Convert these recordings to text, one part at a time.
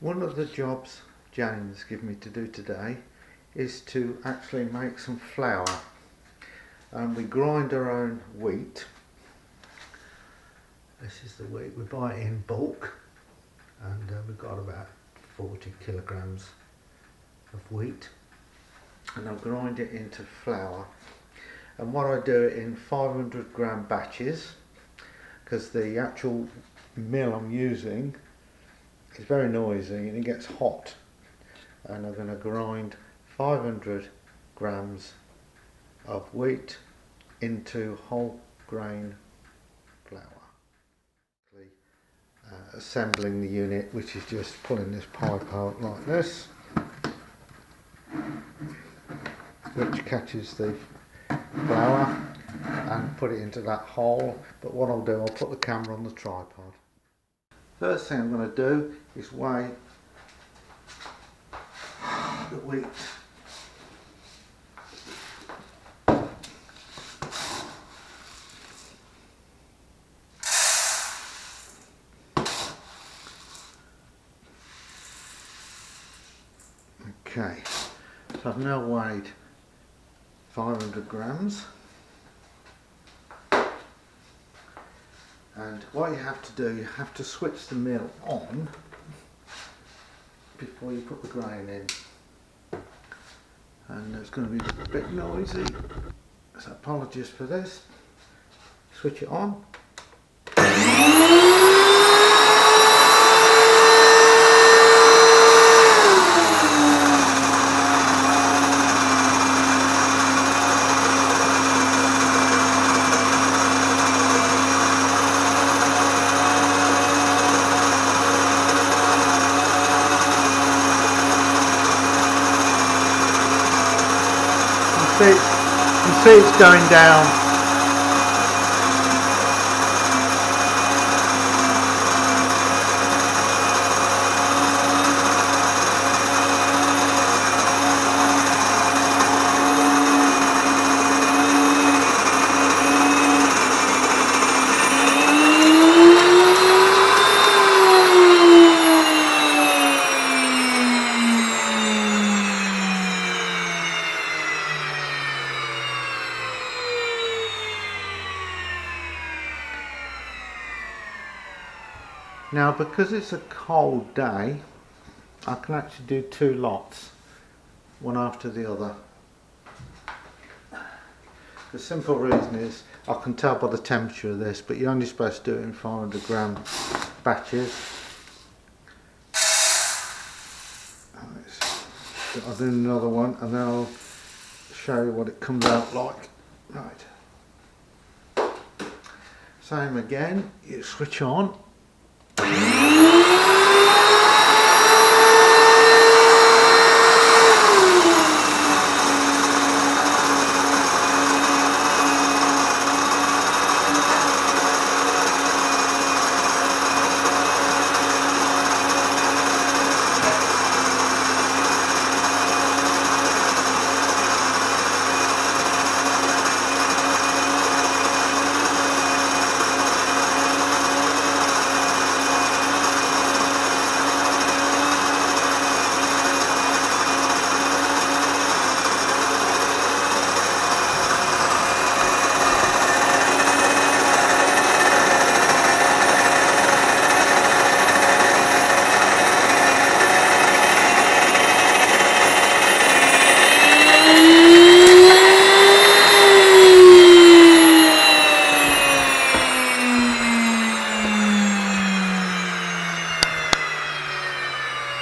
One of the jobs Jane's given me to do today is to actually make some flour. We grind our own wheat. This is the wheat, we buy it in bulk, and we've got about 40 kilograms of wheat, and I'll grind it into flour. And what I do it in 500 gram batches, because the actual mill I'm using is very noisy and it gets hot, and I'm going to grind 500 grams of wheat into whole grain flour. Assembling the unit, which is just pulling this pipe out like this, which catches the flour, and put it into that hole. But what I'll do, I'll put the camera on the tripod. First thing I'm going to do is weigh the wheat. Okay, so I've now weighed 500 grams, and what you have to do, you have to switch the mill on before you put the grain in, and it's going to be a bit noisy, so apologies for this. Switch it on. You can see it's going down. Now, because it's a cold day, I can actually do 2 lots, one after the other. The simple reason is I can tell by the temperature of this, but you're only supposed to do it in 500 gram batches. I'll do another one and then I'll show you what it comes out like. Right. Same again, you switch on.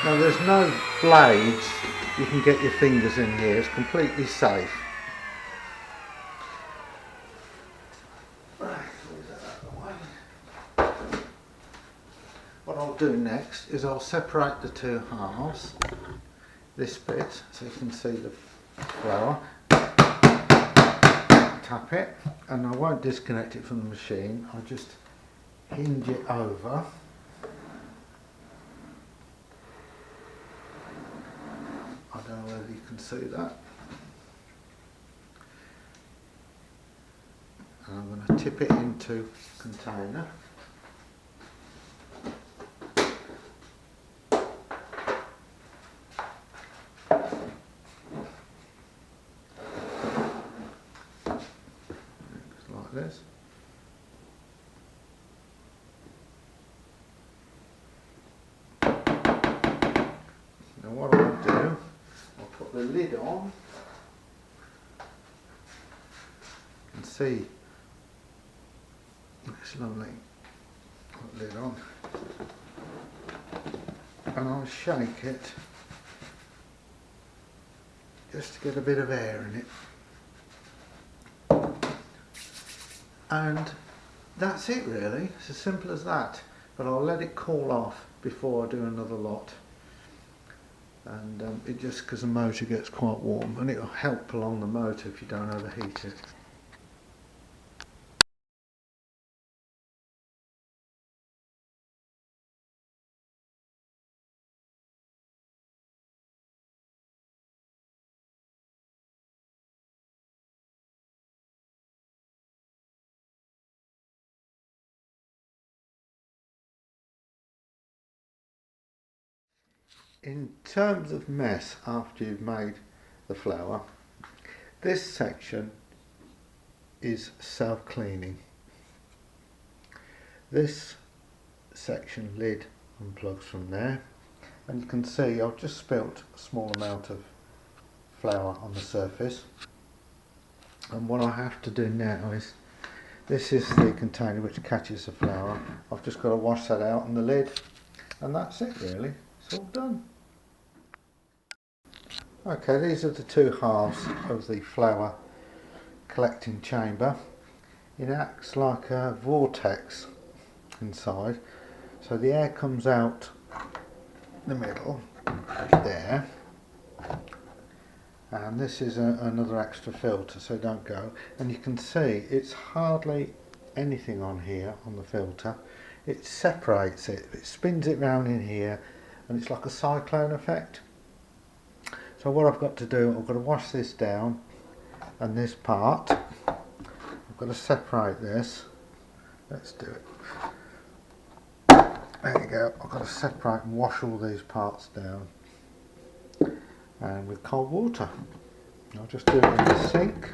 Now there's no blades, you can get your fingers in here, it's completely safe. What I'll do next is I'll separate the 2 halves, this bit, so you can see the flour, tap it, and I won't disconnect it from the machine, I'll just hinge it over. I don't know whether you can see that. And I'm going to tip it into a container. this. Now what I'll do, I'll put the lid on and see. It's lovely. Put the lid on and I'll shake it just to get a bit of air in it. And that's it really, it's as simple as that. But I'll let it cool off before I do another lot. And it just, because the motor gets quite warm, and it'll help along the motor if you don't overheat it. In terms of mess after you've made the flower, this section is self-cleaning. This section lid unplugs from there, and you can see I've just spilt a small amount of flour on the surface, and what I have to do now is, this is the container which catches the flour. I've just got to wash that out on the lid, and that's it really, it's all done. Okay, these are the two halves of the flour collecting chamber. It acts like a vortex inside, so the air comes out the middle there, and this is another extra filter so don't go, and you can see it's hardly anything on here on the filter. It separates it, it spins it round in here, and it's like a cyclone effect. So what I've got to do, I've got to wash this down, and this part, I've got to separate this. Let's do it. There you go, I've got to separate and wash all these parts down, and with cold water. I'll just do it in the sink.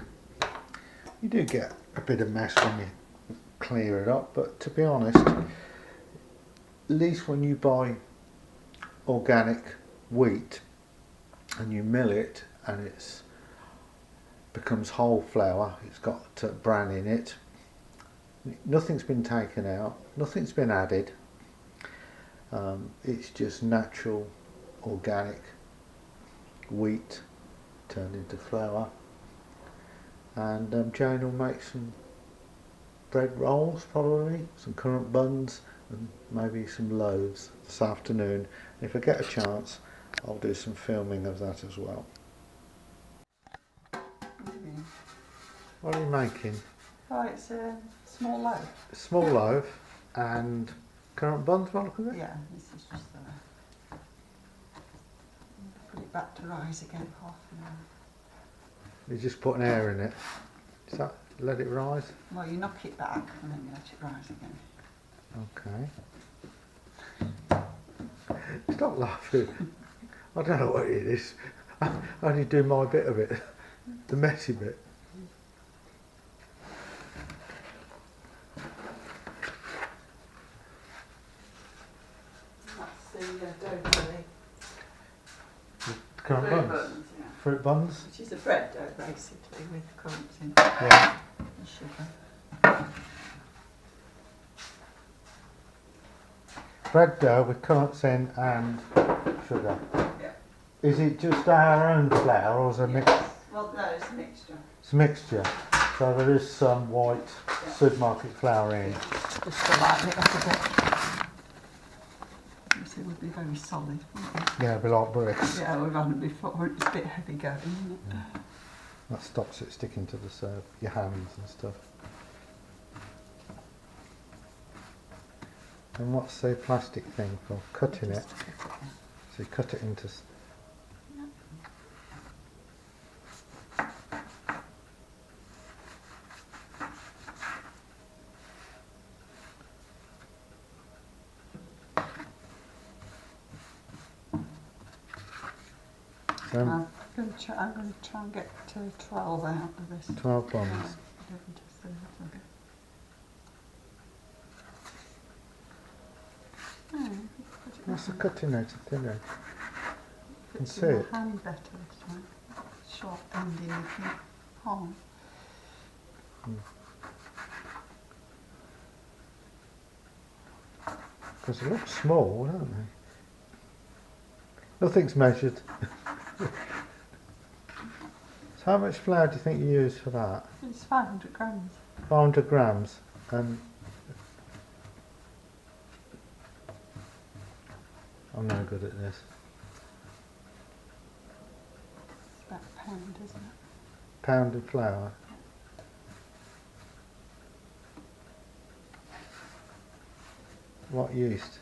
You do get a bit of mess when you clear it up, but to be honest, at least when you buy organic wheat and you mill it and it becomes whole flour, it's got bran in it, nothing's been taken out, nothing's been added, it's just natural organic wheat turned into flour. And Jane will make some bread rolls, probably some currant buns, and maybe some loaves this afternoon. If I get a chance, I'll do some filming of that as well. What are you making? Oh, it's a small loaf. A small loaf and currant buns, by the look of it? Yeah, this is just put it back to rise again half an hour. You just put an air in it. Is that, let it rise? Well, you knock it back and then you let it rise again. Okay. Stop laughing. I don't know what it is. I only do my bit of it, the messy bit. That's the dough jelly. Currant Fruit buns? buns, yeah. Fruit buns? Which is a bread dough basically with currants in it Yeah. and sugar. Bread dough with currants in and sugar. Yeah. Is it just our own flour or is it mixed? Well, no, it's a mixture. It's a mixture. So there is some white supermarket flour in. Just to lighten it up a bit. It would be very solid, wouldn't it? Yeah, it'd be like bricks. Yeah, we've had it before. It's a bit heavy going, isn't it? Yeah. That stops it sticking to the your hands and stuff. And what's the plastic thing for? Cutting it. So you cut it into... I'm going to try and get 12 out of this. 12 buns. 11 to 13. What's the cutting edge, the thin edge? You can see My it. hand better this time. Sharp ending of your palm. Because they look small, don't they? Nothing's measured. So how much flour do you think you use for that? It's 500 grams. 500 grams. And I'm no good at this. It's about a pound, isn't it? Pounded flour. What yeast?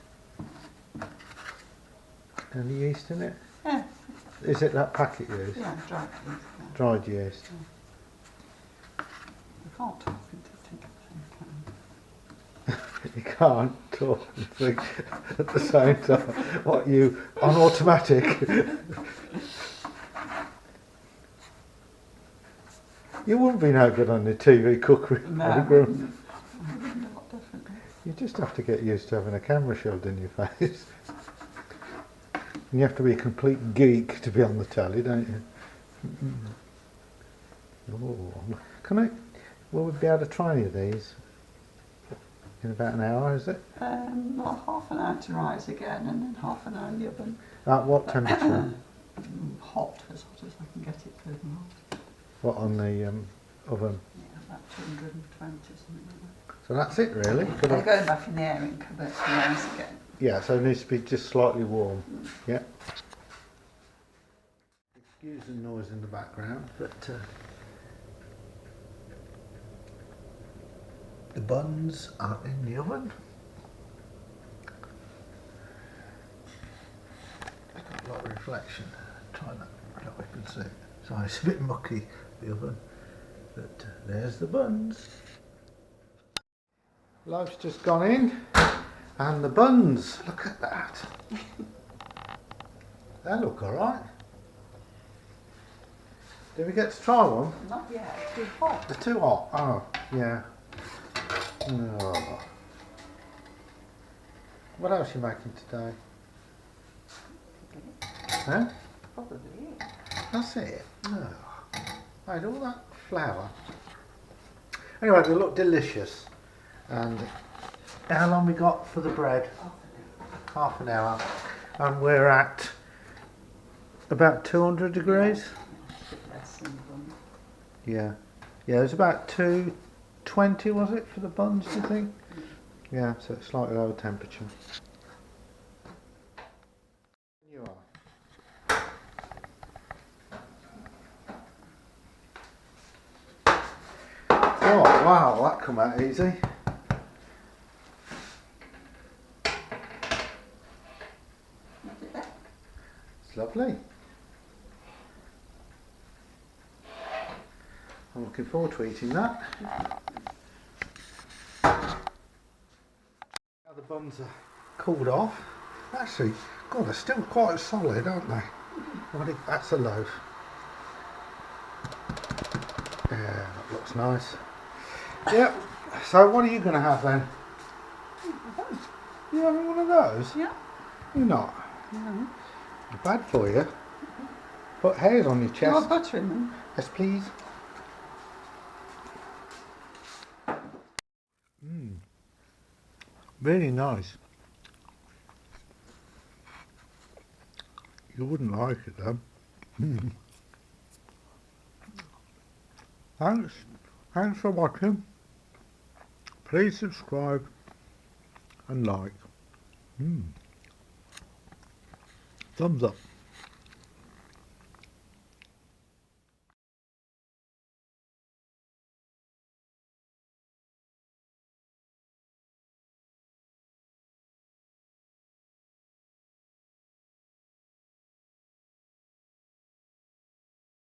Any yeast in it? Yeah. Is it that packet yeast? Yeah, dried yeast. Yeah. Dried yeast. You can't talk and think at the same time. You can't talk and think at the same time. What, you on automatic? You wouldn't be no good on the TV cookery programme. Not differently. You just have to get used to having a camera shoved in your face. And you have to be a complete geek to be on the telly, don't you? Oh, can I? Will we be able to try any of these in about an hour? Is it? Well, half an hour to rise again, and then half an hour in the oven. At what temperature? Hot, as hot as I can get it through the hot. What, on the oven? Yeah, about 220, something like that. So that's it, really. Could They're I- going back in the airing cupboard to rise again. Yeah, so it needs to be just slightly warm. Yeah. Excuse the noise in the background, but the buns are in the oven. It's got a lot of reflection. Try that, I hope you can see it. So it's a bit mucky, the oven, but there's the buns. Loaf's just gone in. And the buns, look at that. They look alright. Did we get to try one? Not yet, too hot. They're too hot. Oh, yeah. Oh. What else are you making today? Huh? Probably it. That's it. Oh. I had all that flour. Anyway, they look delicious. And how long we got for the bread? Half an hour. And we're at about 200 degrees. A bit less than the bun. Yeah. Yeah, it was about 220, was it, for the buns, do you think? Yeah, so it's slightly lower temperature. You are. Oh, wow, that come out easy. It's lovely. I'm looking forward to eating that. Now the buns are cooled off. Actually, God, they're still quite solid, aren't they? I think that's a loaf. Yeah, that looks nice. Yep. So what are you going to have then? You having one of those? Yeah. You're not. No. Bad for you. Put hairs on your You chest. want butter in them? Yes, please. Really nice. You wouldn't like it though. Thanks for watching. Please subscribe and like. Thumbs up.